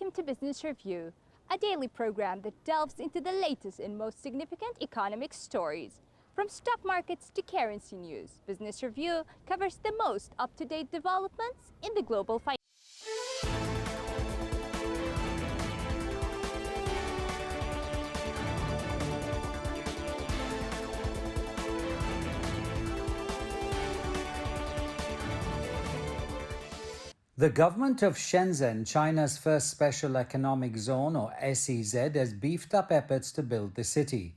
Welcome to Business Review, a daily program that delves into the latest and most significant economic stories. From stock markets to currency news, Business Review covers the most up-to-date developments in the global finance. The government of Shenzhen, China's first special economic zone or SEZ, has beefed up efforts to build the city.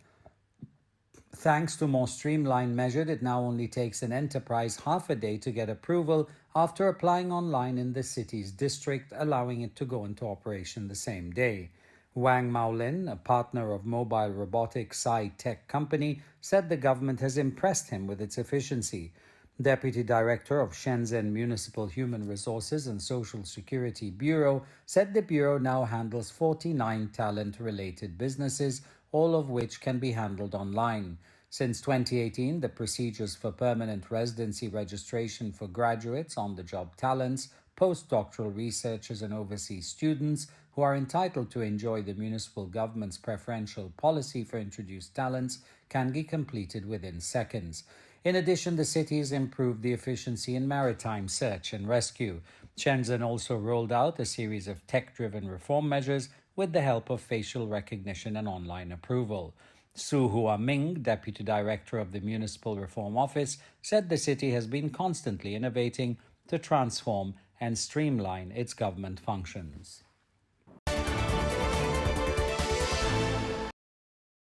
Thanks to more streamlined measures, it now only takes an enterprise half a day to get approval after applying online in the city's district, allowing it to go into operation the same day. Wang Maolin, a partner of mobile robotic Tech company, said the government has impressed him with its efficiency. Deputy Director of Shenzhen Municipal Human Resources and Social Security Bureau said the bureau now handles 49 talent-related businesses, all of which can be handled online. Since 2018, the procedures for permanent residency registration for graduates, on-the-job talents, postdoctoral researchers and overseas students who are entitled to enjoy the municipal government's preferential policy for introduced talents can be completed within seconds. In addition, the city has improved the efficiency in maritime search and rescue. Shenzhen also rolled out a series of tech-driven reform measures with the help of facial recognition and online approval. Su Huaming, Deputy Director of the Municipal Reform Office, said the city has been constantly innovating to transform and streamline its government functions.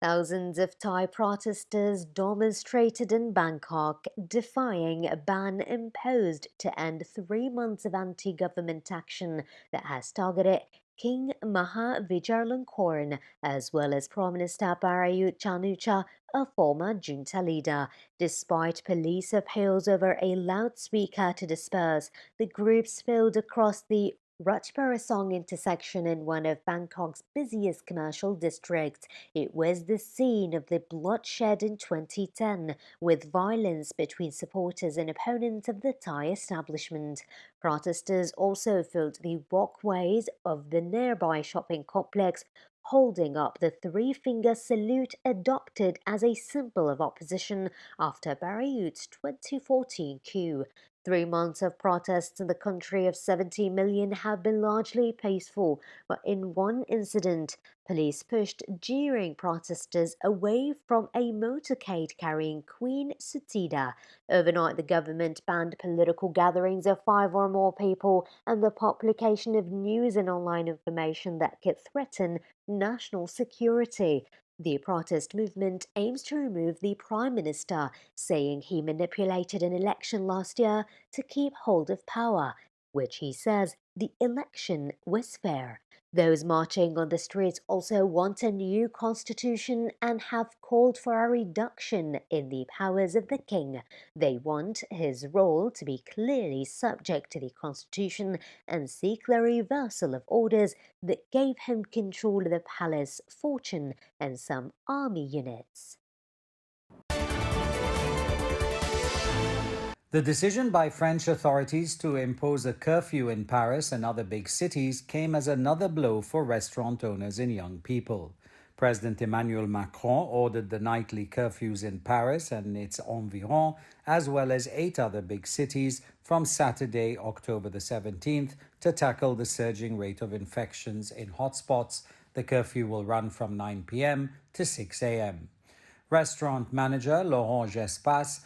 Thousands of Thai protesters demonstrated in Bangkok, defying a ban imposed to end 3 months of anti-government action that has targeted King Maha Vajiralongkorn, as well as Prime Minister Prayut Chan-o-cha, a former junta leader. Despite police appeals over a loudspeaker to disperse, the groups spilled across the Ratchaparasong intersection in one of Bangkok's busiest commercial districts. It was the scene of the bloodshed in 2010, with violence between supporters and opponents of the Thai establishment. Protesters also filled the walkways of the nearby shopping complex, holding up the three-finger salute adopted as a symbol of opposition after Prayut's 2014 coup. 3 months of protests in the country of 70 million have been largely peaceful, but in one incident, police pushed jeering protesters away from a motorcade carrying Queen Suthida. Overnight, the government banned political gatherings of 5 or more people and the publication of news and online information that could threaten national security. The protest movement aims to remove the Prime Minister, saying he manipulated an election last year to keep hold of power, which he says the election was fair. Those marching on the streets also want a new constitution and have called for a reduction in the powers of the king. They want his role to be clearly subject to the constitution and seek the reversal of orders that gave him control of the palace, fortune, and some army units. The decision by French authorities to impose a curfew in Paris and other big cities came as another blow for restaurant owners and young people. President Emmanuel Macron ordered the nightly curfews in Paris and its environs, as well as 8 other big cities, from Saturday, October the 17th, to tackle the surging rate of infections in hotspots. The curfew will run from 9 p.m. to 6 a.m. Restaurant manager Laurent Gespas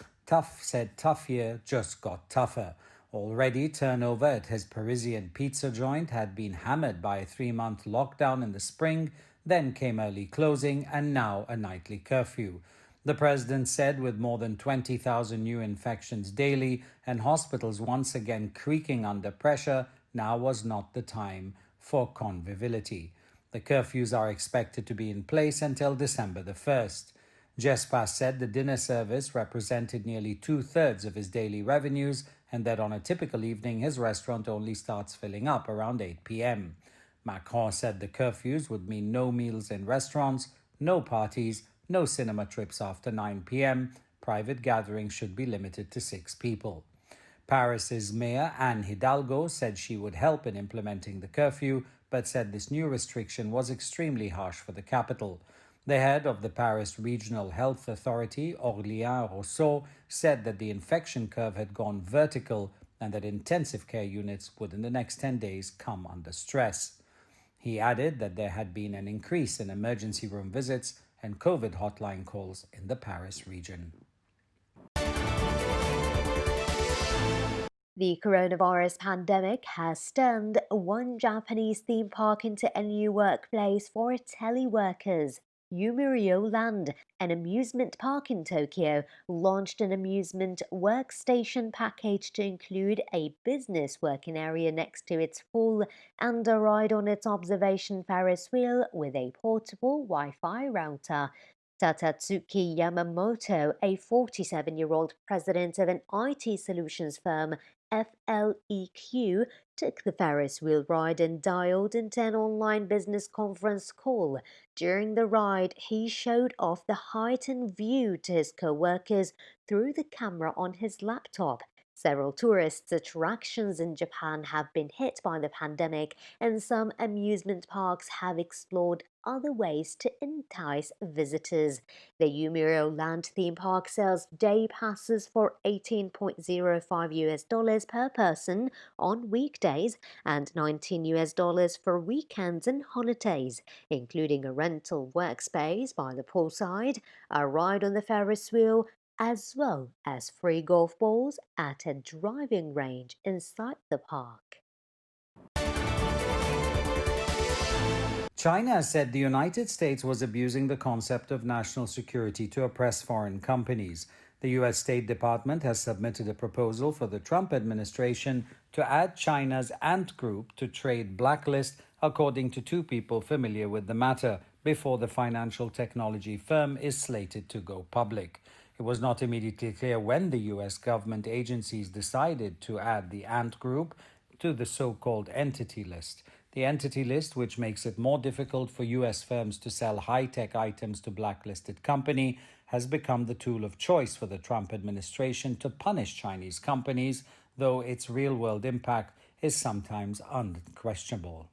said tough year just got tougher. Already, turnover at his Parisian pizza joint had been hammered by a 3-month lockdown in the spring, then came early closing, and now a nightly curfew. The president said with more than 20,000 new infections daily and hospitals once again creaking under pressure, now was not the time for conviviality. The curfews are expected to be in place until December the 1st. Gespas said the dinner service represented nearly 2/3 of his daily revenues and that on a typical evening his restaurant only starts filling up around 8 p.m. Macron said the curfews would mean no meals in restaurants, no parties, no cinema trips after 9 p.m. Private gatherings should be limited to 6 people. Paris's Mayor Anne Hidalgo said she would help in implementing the curfew, but said this new restriction was extremely harsh for the capital. The head of the Paris Regional Health Authority, Aurélien Rousseau, said that the infection curve had gone vertical and that intensive care units would in the next 10 days come under stress. He added that there had been an increase in emergency room visits and COVID hotline calls in the Paris region. The coronavirus pandemic has turned one Japanese theme park into a new workplace for teleworkers. Yumirio Land, an amusement park in Tokyo, launched an amusement workstation package to include a business working area next to its pool and a ride on its observation Ferris wheel with a portable Wi-Fi router. Tatatsuki Yamamoto, a 47-year-old president of an IT solutions firm, FLEQ, took the Ferris wheel ride and dialed into an online business conference call. During the ride, he showed off the heightened view to his co-workers through the camera on his laptop. Several tourist attractions in Japan have been hit by the pandemic, and some amusement parks have explored other ways to entice visitors. The Yumiro Land theme park sells day passes for $18.05 per person on weekdays and $19 for weekends and holidays, including a rental workspace by the poolside, a ride on the Ferris wheel, as well as free golf balls at a driving range inside the park. China said the United States was abusing the concept of national security to oppress foreign companies. The U.S. State Department has submitted a proposal for the Trump administration to add China's Ant Group to trade blacklist, according to two people familiar with the matter, before the financial technology firm is slated to go public. It was not immediately clear when the U.S. government agencies decided to add the Ant Group to the so-called entity list. The entity list, which makes it more difficult for U.S. firms to sell high-tech items to blacklisted companies, has become the tool of choice for the Trump administration to punish Chinese companies, though its real-world impact is sometimes unquestionable.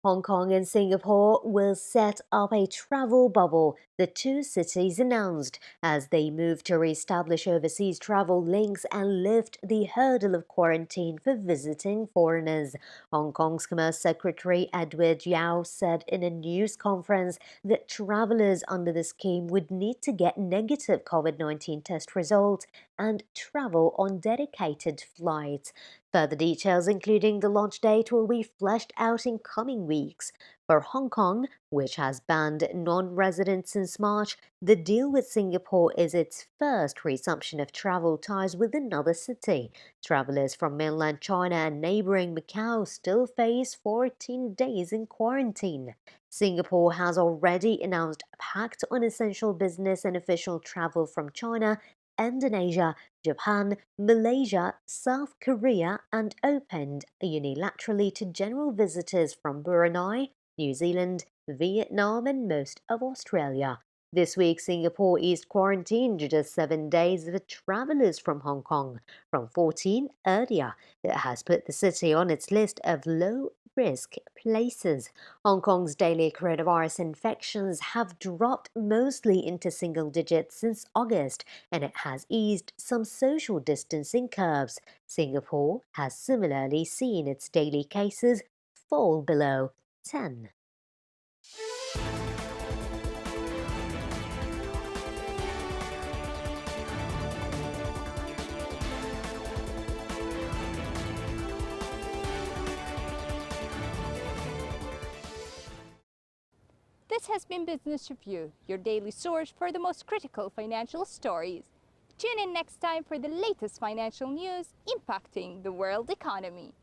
Hong Kong and Singapore will set up a travel bubble, the two cities announced, as they move to re-establish overseas travel links and lift the hurdle of quarantine for visiting foreigners. Hong Kong's Commerce Secretary Edward Yao said in a news conference that travelers under the scheme would need to get negative COVID-19 test results and travel on dedicated flights. Further details, including the launch date, will be fleshed out in coming weeks. For Hong Kong, which has banned non-residents since March, the deal with Singapore is its first resumption of travel ties with another city. Travelers from mainland China and neighboring Macau still face 14 days in quarantine. Singapore has already announced a pact on essential business and official travel from China, Indonesia, Japan, Malaysia, South Korea, and opened unilaterally to general visitors from Brunei, New Zealand, Vietnam, and most of Australia. This week, Singapore eased quarantine to just 7 days for travelers from Hong Kong, from 14 earlier. It has put the city on its list of low-risk places. Hong Kong's daily coronavirus infections have dropped mostly into single digits since August, and it has eased some social distancing curves. Singapore has similarly seen its daily cases fall below 10. This has been Business Review, your daily source for the most critical financial stories. Tune in next time for the latest financial news impacting the world economy.